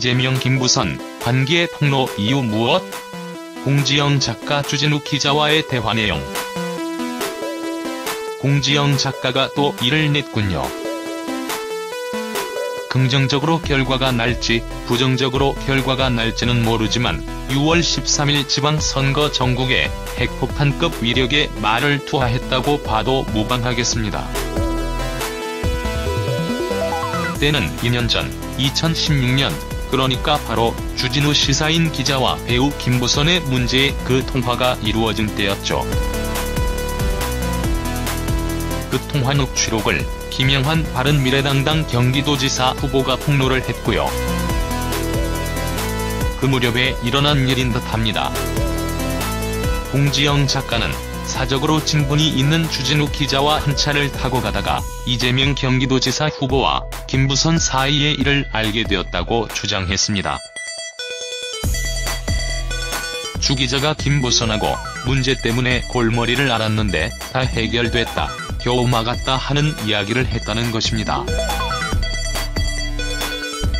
이재명 김부선 관계 폭로 이유 무엇? 공지영 작가 주진우 기자와의 대화 내용. 공지영 작가가 또 일을 냈군요. 긍정적으로 결과가 날지 부정적으로 결과가 날지는 모르지만 6월 13일 지방선거 전국에 핵폭탄급 위력의 말을 투하했다고 봐도 무방하겠습니다. 때는 2년 전 2016년, 그러니까 바로 주진우 시사인 기자와 배우 김부선의 문제의 그 통화가 이루어진 때였죠. 그 통화 녹취록을 김영환 바른미래당당 경기도지사 후보가 폭로를 했고요. 그 무렵에 일어난 일인 듯합니다. 공지영 작가는 사적으로 친분이 있는 주진우 기자와 한 차를 타고 가다가 이재명 경기도지사 후보와 김부선 사이의 일을 알게 되었다고 주장했습니다. 주 기자가 김부선하고 문제 때문에 골머리를 앓았는데 다 해결됐다, 겨우 막았다 하는 이야기를 했다는 것입니다.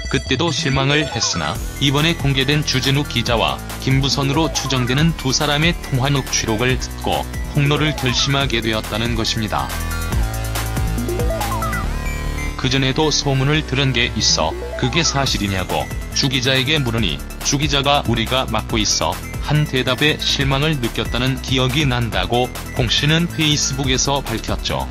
그때도 실망을 했으나 이번에 공개된 주진우 기자와 김부선으로 추정되는 두 사람의 통화 녹취록을 듣고 폭로를 결심하게 되었다는 것입니다. 그전에도 소문을 들은 게 있어 그게 사실이냐고 주 기자에게 물으니 주 기자가 우리가 맡고 있어 한 대답에 실망을 느꼈다는 기억이 난다고 공 씨는 페이스북에서 밝혔죠.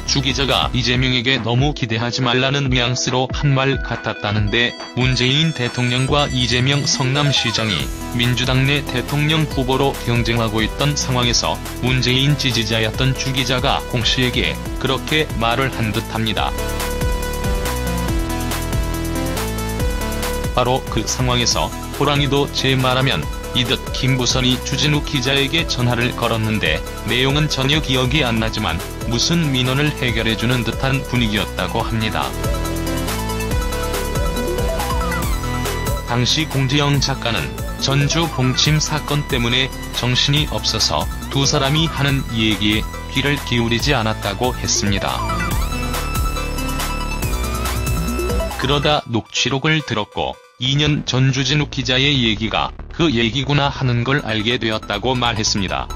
주 기자가 이재명에게 너무 기대하지 말라는 뉘앙스로 한 말 같았다는데, 문재인 대통령과 이재명 성남시장이 민주당 내 대통령 후보로 경쟁하고 있던 상황에서 문재인 지지자였던 주 기자가 공 씨에게 그렇게 말을 한 듯합니다. 바로 그 상황에서 호랑이도 제 말하면 이듯 김부선이 주진우 기자에게 전화를 걸었는데 내용은 전혀 기억이 안 나지만 무슨 민원을 해결해주는 듯한 분위기였다고 합니다. 당시 공지영 작가는 전주 봉침 사건 때문에 정신이 없어서 두 사람이 하는 얘기에 귀를 기울이지 않았다고 했습니다. 그러다 녹취록을 들었고 2년 전 주진우 기자의 얘기가 그 얘기구나 하는 걸 알게 되었다고 말했습니다.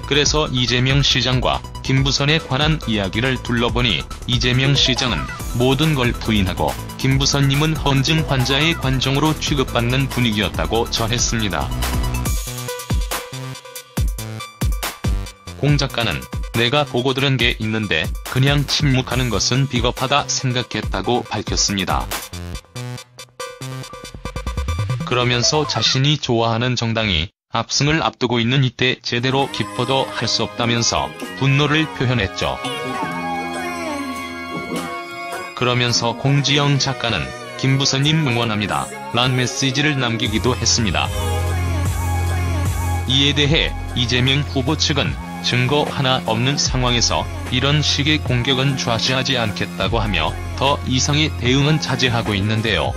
그래서 이재명 시장과 김부선에 관한 이야기를 둘러보니 이재명 시장은 모든 걸 부인하고 김부선님은 헌증 환자의 관종으로 취급받는 분위기였다고 전했습니다. 공 작가는 내가 보고 들은 게 있는데 그냥 침묵하는 것은 비겁하다 생각했다고 밝혔습니다. 그러면서 자신이 좋아하는 정당이 압승을 앞두고 있는 이때 제대로 기뻐도 할 수 없다면서 분노를 표현했죠. 그러면서 공지영 작가는 김부선님 응원합니다 란 메시지를 남기기도 했습니다. 이에 대해 이재명 후보 측은 증거 하나 없는 상황에서 이런 식의 공격은 좌시하지 않겠다고 하며 더 이상의 대응은 자제하고 있는데요.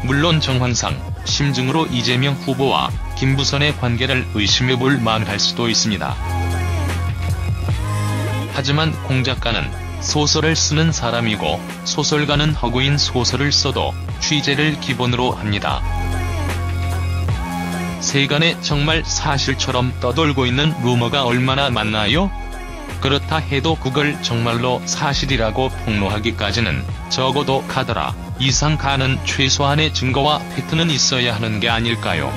물론 정황상 심증으로 이재명 후보와 김부선의 관계를 의심해볼 만할 수도 있습니다. 하지만 공 작가는 소설을 쓰는 사람이고 소설가는 허구인 소설을 써도 취재를 기본으로 합니다. 세간에 정말 사실처럼 떠돌고 있는 루머가 얼마나 많나요? 그렇다 해도 그걸 정말로 사실이라고 폭로하기까지는 적어도 가더라 이상 가는 최소한의 증거와 팩트는 있어야 하는 게 아닐까요?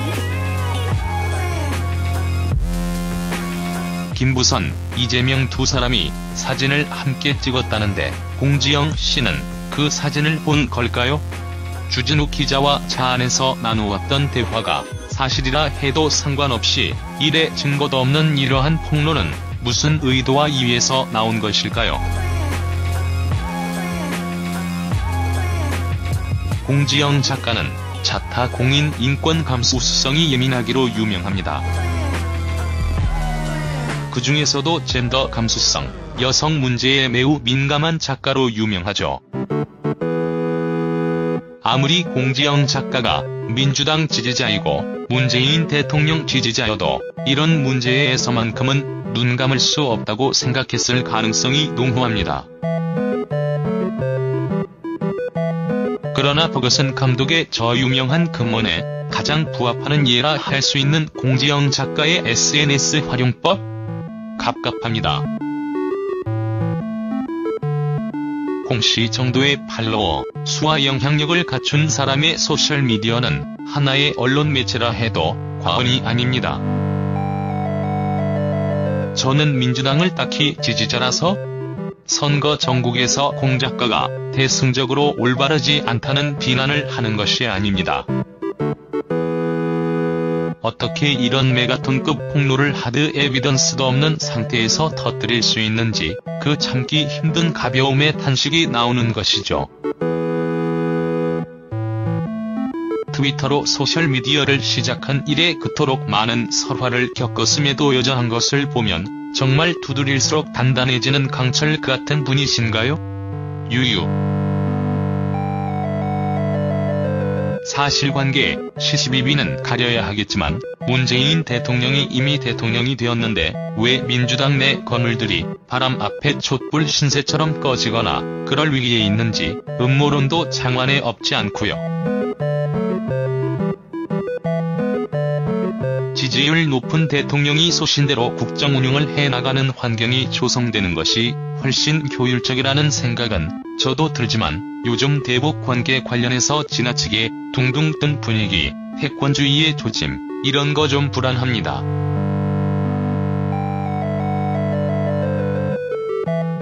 김부선, 이재명 두 사람이 사진을 함께 찍었다는데 공지영 씨는 그 사진을 본 걸까요? 주진우 기자와 차 안에서 나누었던 대화가 사실이라 해도 상관없이 일에 증거도 없는 이러한 폭로는 무슨 의도와 이유에서 나온 것일까요? 공지영 작가는 자타 공인 인권 감수성이 예민하기로 유명합니다. 그 중에서도 젠더 감수성, 여성 문제에 매우 민감한 작가로 유명하죠. 아무리 공지영 작가가 민주당 지지자이고 문재인 대통령 지지자여도 이런 문제에서만큼은 눈 감을 수 없다고 생각했을 가능성이 농후합니다. 그러나 버거슨 감독의 저 유명한 근문에 가장 부합하는 예라 할 수 있는 공지영 작가의 SNS 활용법? 갑갑합니다. 공씨 정도의 팔로워 수와 영향력을 갖춘 사람의 소셜미디어는 하나의 언론 매체라 해도 과언이 아닙니다. 저는 민주당을 딱히 지지자라서 선거 전국에서 공 작가가 대승적으로 올바르지 않다는 비난을 하는 것이 아닙니다. 어떻게 이런 메가톤급 폭로를 하드 에비던스도 없는 상태에서 터뜨릴 수 있는지 그 참기 힘든 가벼움의 탄식이 나오는 것이죠. 트위터로 소셜미디어를 시작한 이래 그토록 많은 설화를 겪었음에도 여전한 것을 보면 정말 두드릴수록 단단해지는 강철 같은 분이신가요? 유유. 사실관계, 시시비비는 가려야 하겠지만 문재인 대통령이 이미 대통령이 되었는데 왜 민주당 내 건물들이 바람 앞에 촛불 신세처럼 꺼지거나 그럴 위기에 있는지 음모론도 장관에 없지 않고요. 지지율 높은 대통령이 소신대로 국정 운영을 해나가는 환경이 조성되는 것이 훨씬 효율적이라는 생각은 저도 들지만 요즘 대북 관계 관련해서 지나치게 둥둥 뜬 분위기, 패권주의의 조짐, 이런 거 좀 불안합니다.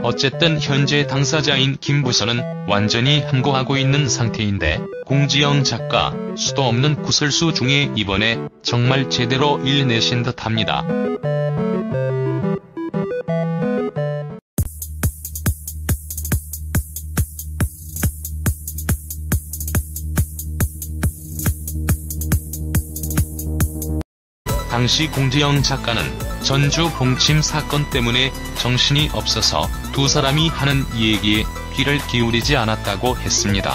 어쨌든 현재 당사자인 김부선은 완전히 함구하고 있는 상태인데 공지영 작가, 수도 없는 구설수 중에 이번에 정말 제대로 일내신 듯합니다. 당시 공지영 작가는 전주 봉침 사건 때문에 정신이 없어서 두 사람이 하는 얘기에 귀를 기울이지 않았다고 했습니다.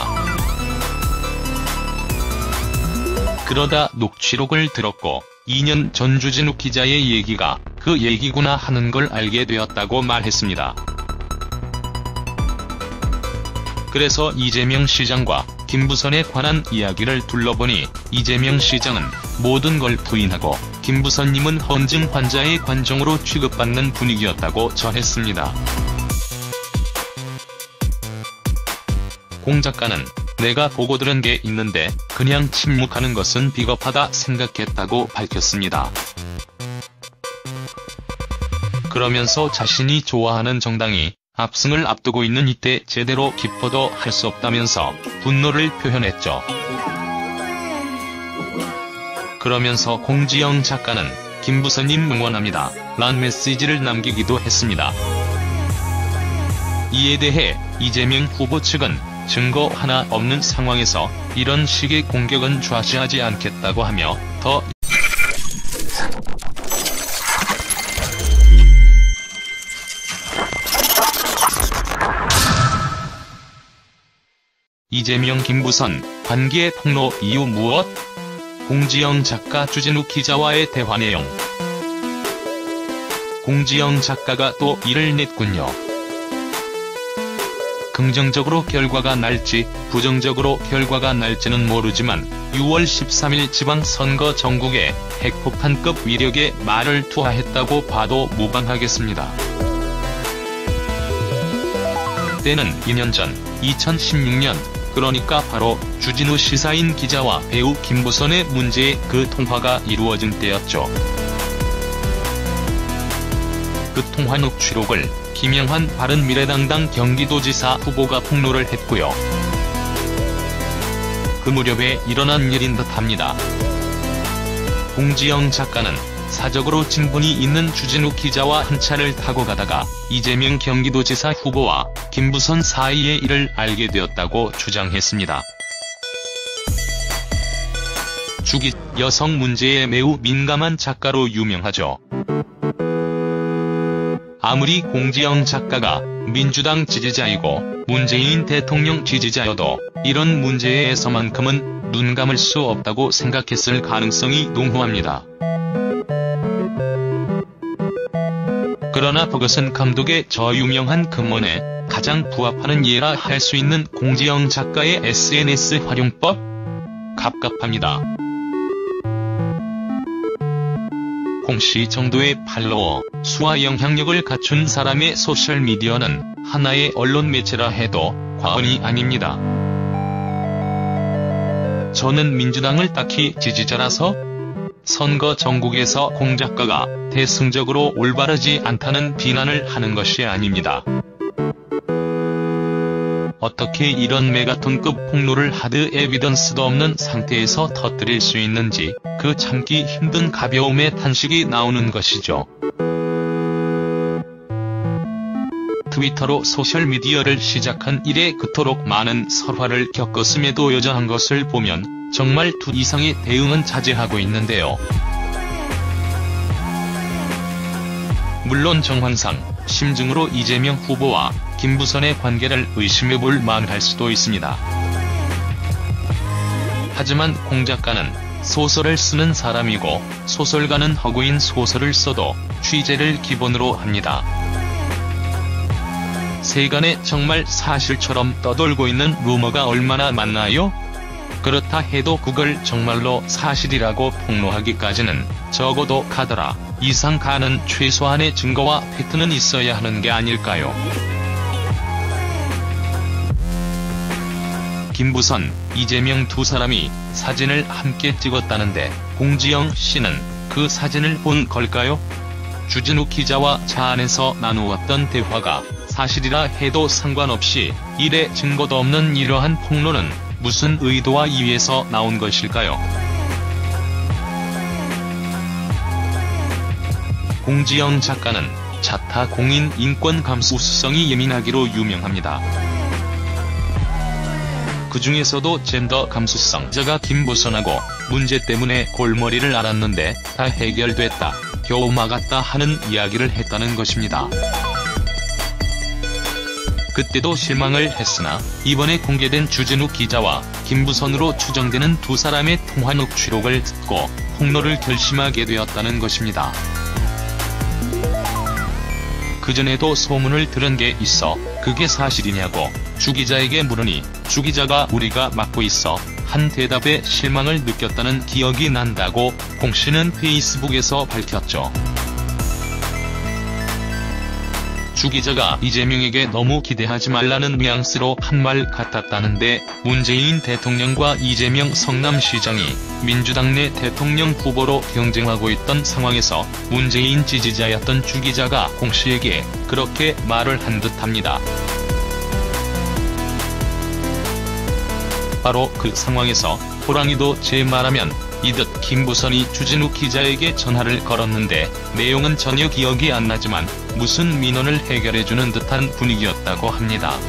그러다 녹취록을 들었고 2년 전 주진욱 기자의 얘기가 그 얘기구나 하는 걸 알게 되었다고 말했습니다. 그래서 이재명 시장과 김부선에 관한 이야기를 둘러보니 이재명 시장은 모든 걸 부인하고 김부선님은 헌증 환자의 관종으로 취급받는 분위기였다고 전했습니다. 공 작가는 내가 보고 들은 게 있는데 그냥 침묵하는 것은 비겁하다 생각했다고 밝혔습니다. 그러면서 자신이 좋아하는 정당이 압승을 앞두고 있는 이때 제대로 기뻐도 할 수 없다면서 분노를 표현했죠. 그러면서 공지영 작가는 김부선님 응원합니다 란 메시지를 남기기도 했습니다. 이에 대해 이재명 후보 측은 증거 하나 없는 상황에서 이런 식의 공격은 좌시하지 않겠다고 하며 더 이재명 김부선 관계 폭로 이유 무엇? 공지영 작가 주진욱 기자와의 대화 내용. 공지영 작가가 또 일을 냈군요. 긍정적으로 결과가 날지 부정적으로 결과가 날지는 모르지만 6월 13일 지방선거 전국에 핵폭탄급 위력의 말을 투하했다고 봐도 무방하겠습니다. 때는 2년 전 2016년 그러니까 바로 주진우 시사인 기자와 배우 김부선의 문제의 그 통화가 이루어진 때였죠. 그 통화 녹취록을 김영환 바른미래당당 경기도지사 후보가 폭로를 했고요. 그 무렵에 일어난 일인 듯합니다. 공지영 작가는 사적으로 친분이 있는 주진욱 기자와 한 차를 타고 가다가 이재명 경기도지사 후보와 김부선 사이의 일을 알게 되었다고 주장했습니다. 주기 여성 문제에 매우 민감한 작가로 유명하죠. 아무리 공지영 작가가 민주당 지지자이고 문재인 대통령 지지자여도 이런 문제에서만큼은 눈 감을 수 없다고 생각했을 가능성이 농후합니다. 그러나 그것은 감독의 저 유명한 근본에 가장 부합하는 예라 할 수 있는 공지영 작가의 SNS 활용법? 갑갑합니다. 공씨 정도의 팔로워 수와 영향력을 갖춘 사람의 소셜미디어는 하나의 언론 매체라 해도 과언이 아닙니다. 저는 민주당을 딱히 지지자라서 선거 전국에서 공 작가가 대승적으로 올바르지 않다는 비난을 하는 것이 아닙니다. 어떻게 이런 메가톤급 폭로를 하드 에비던스도 없는 상태에서 터뜨릴 수 있는지 그 참기 힘든 가벼움의 탄식이 나오는 것이죠. 트위터로 소셜미디어를 시작한 이래 그토록 많은 설화를 겪었음에도 여전한 것을 보면 정말 두 이상의 대응은 자제하고 있는데요. 물론 정황상 심증으로 이재명 후보와 김부선의 관계를 의심해볼 만할 수도 있습니다. 하지만 공 작가는 소설을 쓰는 사람이고 소설가는 허구인 소설을 써도 취재를 기본으로 합니다. 세간에 정말 사실처럼 떠돌고 있는 루머가 얼마나 많나요? 그렇다 해도 그걸 정말로 사실이라고 폭로하기까지는 적어도 카더라 이상 가는 최소한의 증거와 팩트는 있어야 하는 게 아닐까요? 김부선, 이재명 두 사람이 사진을 함께 찍었다는데 공지영 씨는 그 사진을 본 걸까요? 주진우 기자와 차 안에서 나누었던 대화가 사실이라 해도 상관없이 일에 증거도 없는 이러한 폭로는 무슨 의도와 이유에서 나온 것일까요? 공지영 작가는 자타 공인 인권 감수성이 예민하기로 유명합니다. 그 중에서도 젠더 감수성자가 김부선하고 문제 때문에 골머리를 앓았는데 다 해결됐다, 겨우 막았다 하는 이야기를 했다는 것입니다. 그때도 실망을 했으나 이번에 공개된 주진우 기자와 김부선으로 추정되는 두 사람의 통화 녹취록을 듣고 폭로를 결심하게 되었다는 것입니다. 그전에도 소문을 들은 게 있어 그게 사실이냐고 주 기자에게 물으니 주 기자가 우리가 맡고 있어 한 대답에 실망을 느꼈다는 기억이 난다고 공 씨는 페이스북에서 밝혔죠. 주 기자가 이재명에게 너무 기대하지 말라는 뉘앙스로 한 말 같았다는데 문재인 대통령과 이재명 성남시장이 민주당 내 대통령 후보로 경쟁하고 있던 상황에서 문재인 지지자였던 주 기자가 공 씨에게 그렇게 말을 한 듯합니다. 바로 그 상황에서 호랑이도 제 말하면 이듯 김부선이 주진우 기자에게 전화를 걸었는데 내용은 전혀 기억이 안 나지만 무슨 민원을 해결해주는 듯한 분위기였다고 합니다.